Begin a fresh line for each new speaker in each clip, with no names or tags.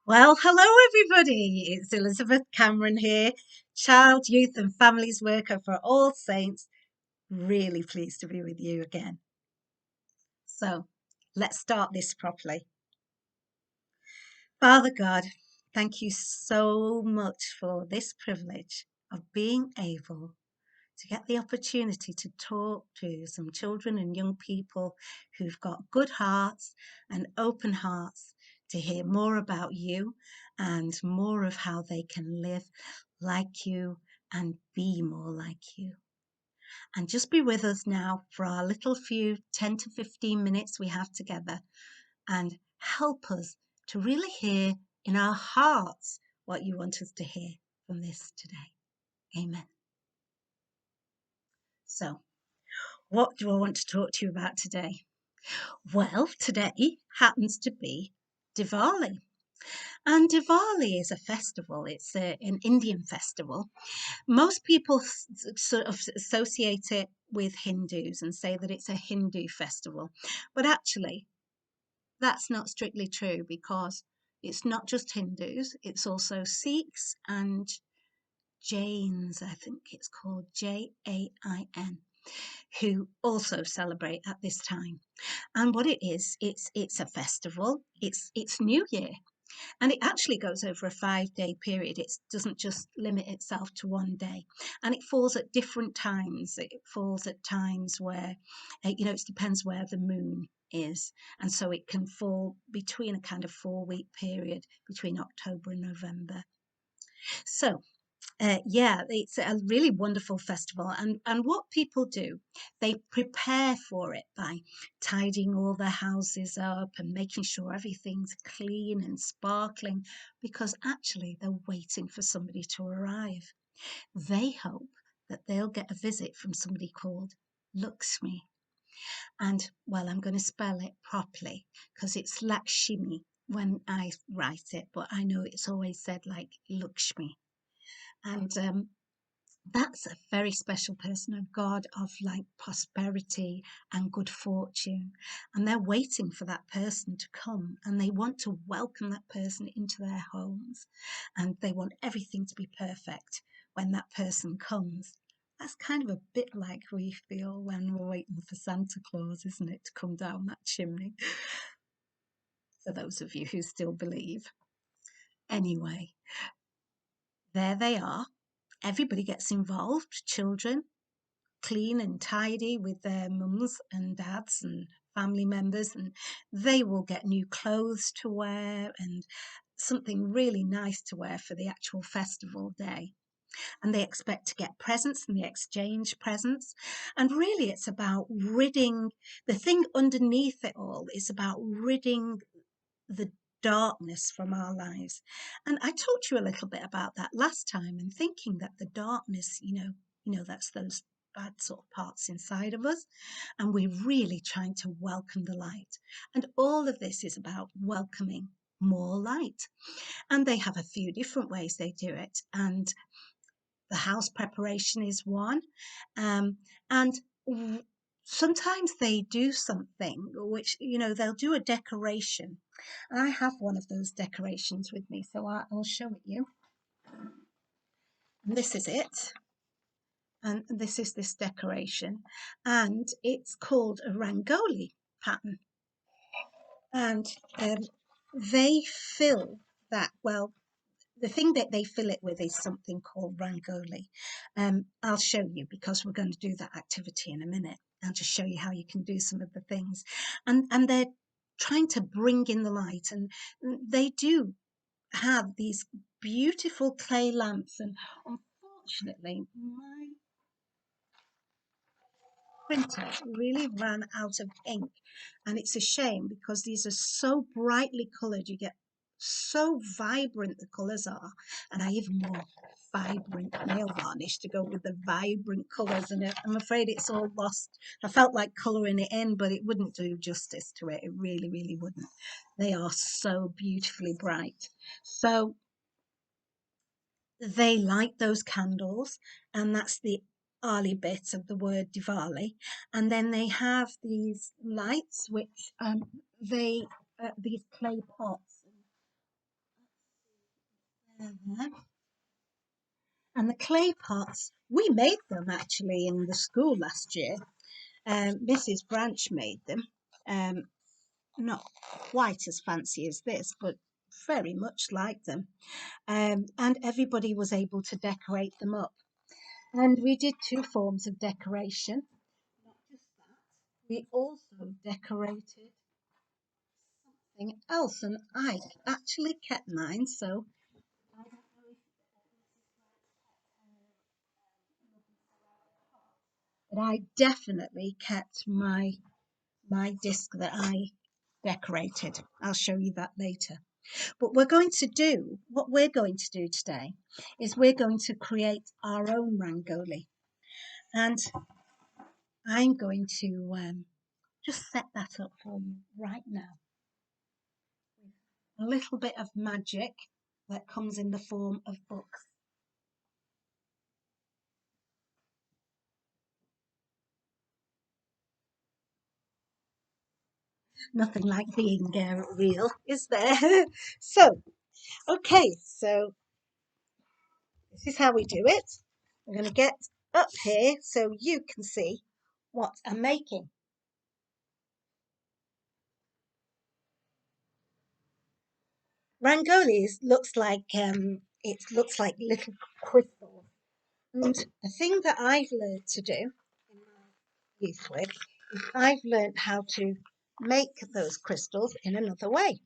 Well, hello everybody. It's Elizabeth Cameron here, child, youth, and families worker for All Saints. Really pleased to be with you again. So, let's start this properly. Father God, thank you so much for this privilege of being able to get the opportunity to talk to some children and young people who've got good hearts and open hearts to hear more about you and more of how they can live like you and be more like you. And just be with us now for our little few 10 to 15 minutes we have together and help us to really hear in our hearts what you want us to hear from this today. Amen. So, what do I want to talk to you about today? Well, today happens to be Diwali. And Diwali is a festival, it's an Indian festival. Most people sort of associate it with Hindus and say that it's a Hindu festival. But actually, that's not strictly true because it's not just Hindus, it's also Sikhs and Jains, I think it's called Jain, who also celebrate at this time. And what it is, it's a festival. It's New Year, and it actually goes over a 5 day period. It doesn't just limit itself to one day, and it falls at different times. It falls at times where, it depends where the moon is, and so it can fall between a kind of 4 week period between October and November. So yeah, it's a really wonderful festival, and what people do, they prepare for it by tidying all their houses up and making sure everything's clean and sparkling, because actually they're waiting for somebody to arrive. They hope that they'll get a visit from somebody called Lakshmi. And well, I'm going to spell it properly because it's Lakshmi when I write it, but I know it's always said like Lakshmi. And that's a very special person, a god of like prosperity and good fortune. And they're waiting for that person to come, and they want to welcome that person into their homes, and they want everything to be perfect when that person comes. That's kind of a bit like we feel when we're waiting for Santa Claus, isn't it, to come down that chimney? For those of you who still believe. Anyway, there they are. Everybody gets involved, children, clean and tidy with their mums and dads and family members, and they will get new clothes to wear and something really nice to wear for the actual festival day. And they expect to get presents and they exchange presents. And really, it's about ridding the thing underneath it all is about ridding the darkness from our lives. And I talked to you a little bit about that last time, and thinking that the darkness, that's those bad sort of parts inside of us, and we're really trying to welcome the light. And all of this is about welcoming more light. And they have a few different ways they do it. And the house preparation is one. And sometimes they do something which, they'll do a decoration. And I have one of those decorations with me, so I'll show it you. And this is it. And this is this decoration. And it's called a Rangoli pattern. And they fill that, well, the thing that they fill it with is something called Rangoli. I'll show you because we're going to do that activity in a minute. I'll just show you how you can do some of the things. And they're trying to bring in the light. And they do have these beautiful clay lamps. And unfortunately, my printer really ran out of ink, and it's a shame because these are so brightly coloured. You get so vibrant the colours are, and I even want vibrant nail varnish to go with the vibrant colours, and I'm afraid it's all lost. I felt like colouring it in, but it wouldn't do justice to it. It really, really wouldn't. They are so beautifully bright. So they light those candles, and that's the early bit of the word Diwali. And then they have these lights, which they these clay pots. And the clay pots, we made them actually in the school last year. Mrs. Branch made them. Um, Not quite as fancy as this, but very much like them. And everybody was able to decorate them up. And we did two forms of decoration. Not just that, we also decorated something else, and I actually kept mine, so I don't know if but I definitely kept my disc that I decorated. I'll show you that later. But what we're going to do today is we're going to create our own rangoli. And I'm going to just set that up for you right now. A little bit of magic that comes in the form of books. Nothing like being real, is there? So, okay, so this is how we do it. I'm going to get up here so you can see what I'm making. Rangolis looks like little crystals. And a thing that I've learned to do in my youth work is I've learned how to make those crystals in another way.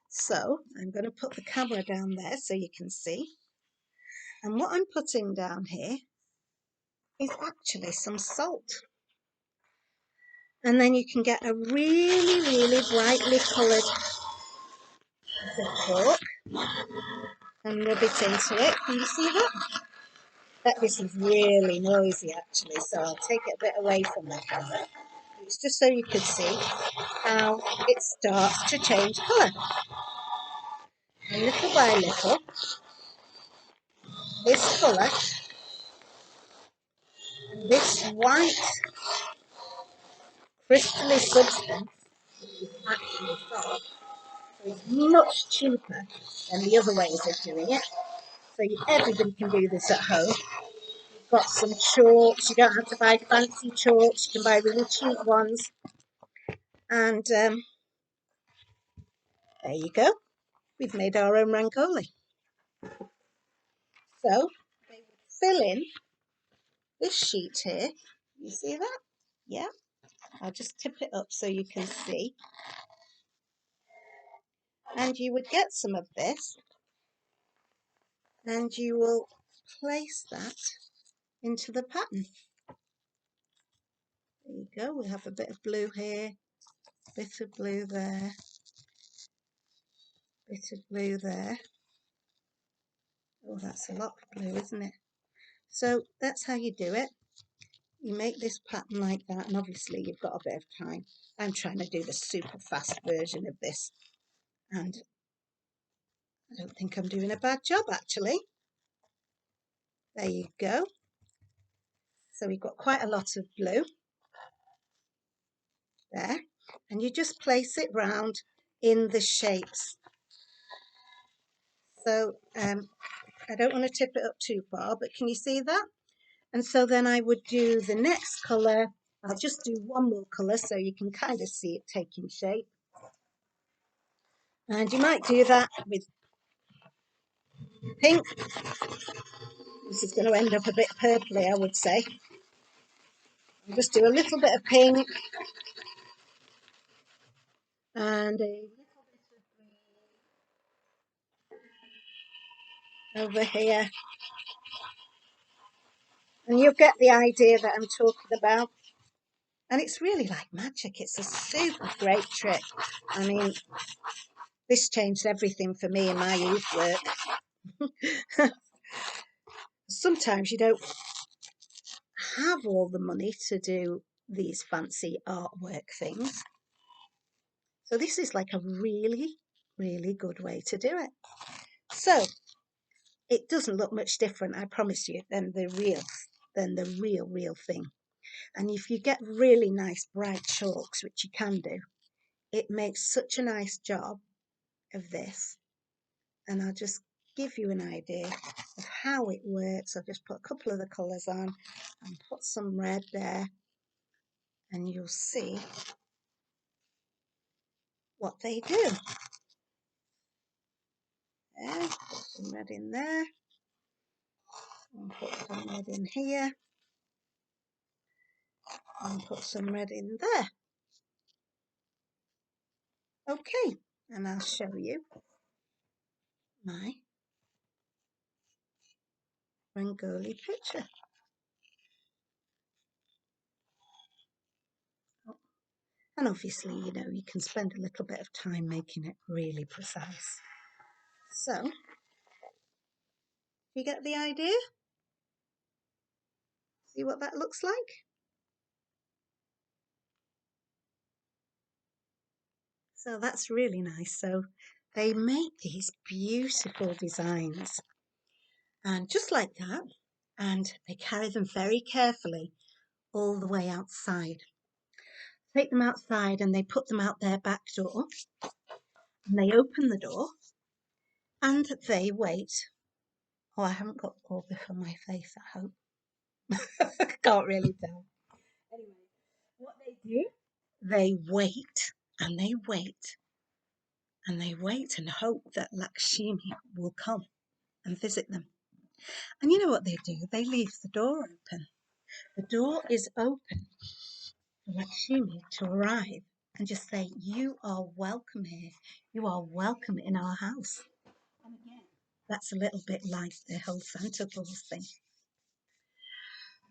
So I'm going to put the camera down there so you can see. And what I'm putting down here is actually some salt. And then you can get a really, really brightly coloured cork and rub it into it. Can you see that? This is really noisy actually, so I'll take it a bit away from the camera. It's just so you can see how it starts to change colour. And little by little, this colour, this white crystally substance is actually salt. So it's much cheaper than the other ways of doing it. So everybody can do this at home. You've got some chalks, you don't have to buy fancy chalks, you can buy really cheap ones. And there you go. We've made our own rangoli. So they would fill in this sheet here. You see that? Yeah. I'll just tip it up so you can see. And you would get some of this and you will place that into the pattern. There you go. We have a bit of blue here, bit of blue there, bit of blue there. Oh, that's a lot of blue, isn't it? So that's how you do it. You make this pattern like that, and obviously you've got a bit of time. I'm trying to do the super fast version of this, and I don't think I'm doing a bad job actually. There you go. So we've got quite a lot of blue there, and you just place it round in the shapes. So I don't want to tip it up too far, but can you see that? And so then I would do the next colour. I'll just do one more colour so you can kind of see it taking shape. And you might do that with pink. This is going to end up a bit purpley, I would say. I'll just do a little bit of pink and a little bit of green over here. And you'll get the idea that I'm talking about. And it's really like magic. It's a super great trick. I mean, this changed everything for me in my youth work. Sometimes you don't have all the money to do these fancy artwork things. So this is like a really, really good way to do it. So it doesn't look much different, I promise you, than the real thing. And if you get really nice bright chalks, which you can do, it makes such a nice job of this. And I'll just give you an idea of how it works, I'll just put a couple of the colours on and put some red there, and you'll see what they do. There, put some red in there, and put some red in here, and put some red in there. Okay, and I'll show you my Rangoli picture. And obviously, you know, you can spend a little bit of time making it really precise. So, you get the idea? See what that looks like? So that's really nice. So they make these beautiful designs, and just like that, and they carry them very carefully all the way outside. Take them outside and they put them out their back door, and they open the door and they wait. Oh, I haven't got all this on my face, I hope. Can't really tell. Anyway, what they do, they wait and they wait and they wait and hope that Lakshmi will come and visit them. And you know what they do? They leave the door open. The door is open for Lakshmi to arrive and just say, "You are welcome here. You are welcome in our house." And again, that's a little bit like the whole Santa Claus thing.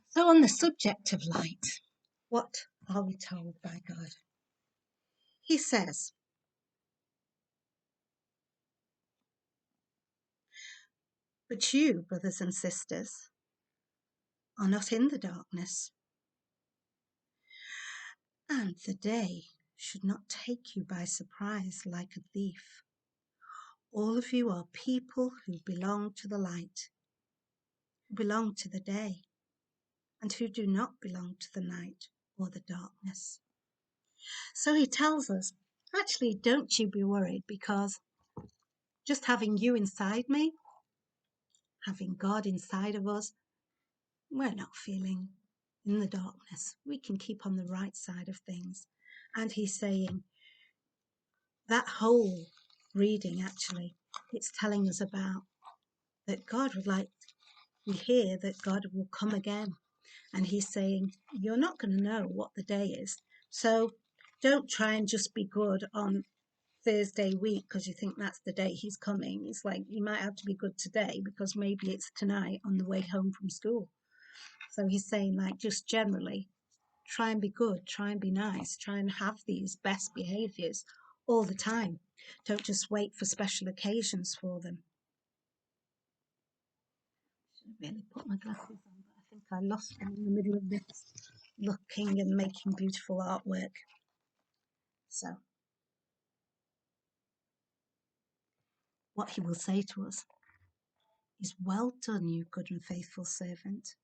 So, on the subject of light, what are we told by God? He says, "But you, brothers and sisters, are not in the darkness, and the day should not take you by surprise like a thief. All of you are people who belong to the light, who belong to the day, and who do not belong to the night or the darkness." So he tells us, actually, don't you be worried, because just having you inside me, having God inside of us, we're not feeling in the darkness. We can keep on the right side of things. And he's saying that whole reading, actually, it's telling us about that God would like, we hear that God will come again. And he's saying, you're not going to know what the day is. So don't try and just be good on Thursday week because you think that's the day he's coming. It's like you might have to be good today because maybe it's tonight on the way home from school. So he's saying, like, just generally, try and be good, try and be nice, try and have these best behaviours all the time. Don't just wait for special occasions for them. I should really put my glasses on, but I think I lost them in the middle of this looking and making beautiful artwork. So, what he will say to us is, "Well done, you good and faithful servant."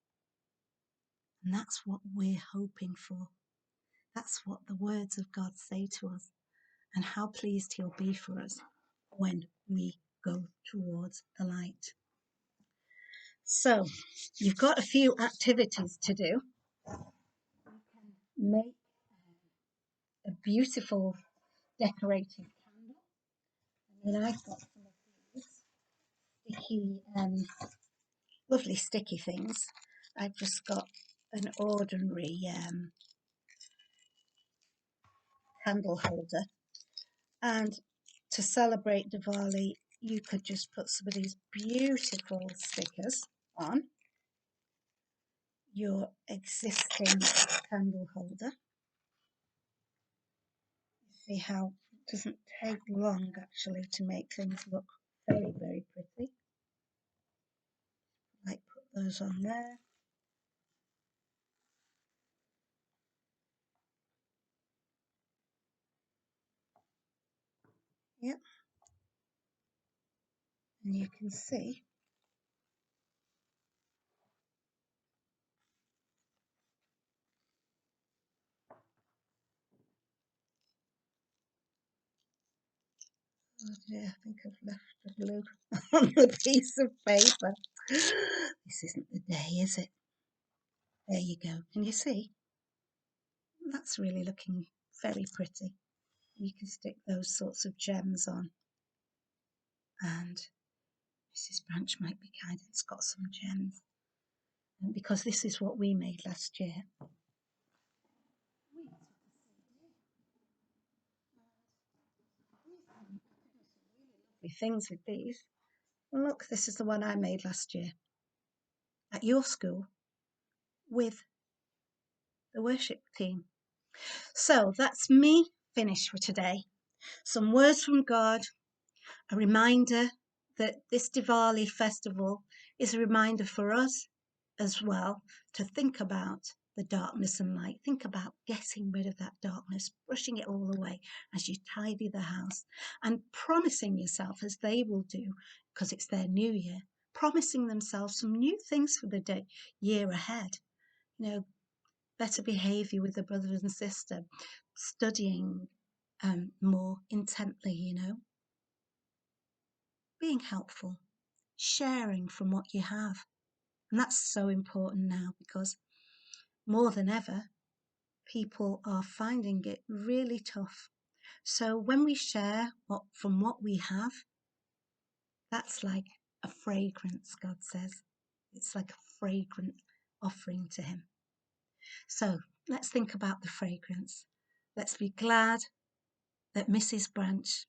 And that's what we're hoping for. That's what the words of God say to us, and how pleased he'll be for us when we go towards the light. So, you've got a few activities to do. You can make a beautiful decorated candle. And then I've got some of these sticky, lovely sticky things. I've just got an ordinary candle holder. And to celebrate Diwali, you could just put some of these beautiful stickers on your existing candle holder. You see how it doesn't take long actually to make things look very, very pretty. Like put those on there. Yep. And you can see Oh dear, I think I've left the glue on the piece of paper. This isn't the day, is it? There you go. Can you see? That's really looking very pretty. You can stick those sorts of gems on. And Mrs. Branch might be kind. It's got some gems. And because this is what we made last year. Things with these. And look, this is the one I made last year at your school with the worship team. So that's me finished for today. Some words from God, a reminder that this Diwali festival is a reminder for us as well to think about the darkness and light. Think about getting rid of that darkness, brushing it all away as you tidy the house, and promising yourself, as they will do, because it's their new year, promising themselves some new things for the year ahead. You know, better behaviour with the brother and sister, studying more intently, being helpful, sharing from what you have. And that's so important now because more than ever, people are finding it really tough. So when we share from what we have, that's like a fragrance, God says. It's like a fragrant offering to Him. So let's think about the fragrance. Let's be glad that Mrs. Branch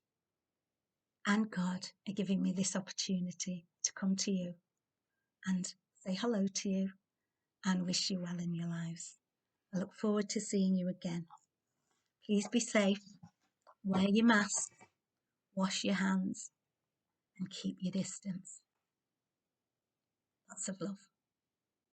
and God are giving me this opportunity to come to you and say hello to you and wish you well in your lives. I look forward to seeing you again. Please be safe, wear your mask, wash your hands, and keep your distance. Lots of love.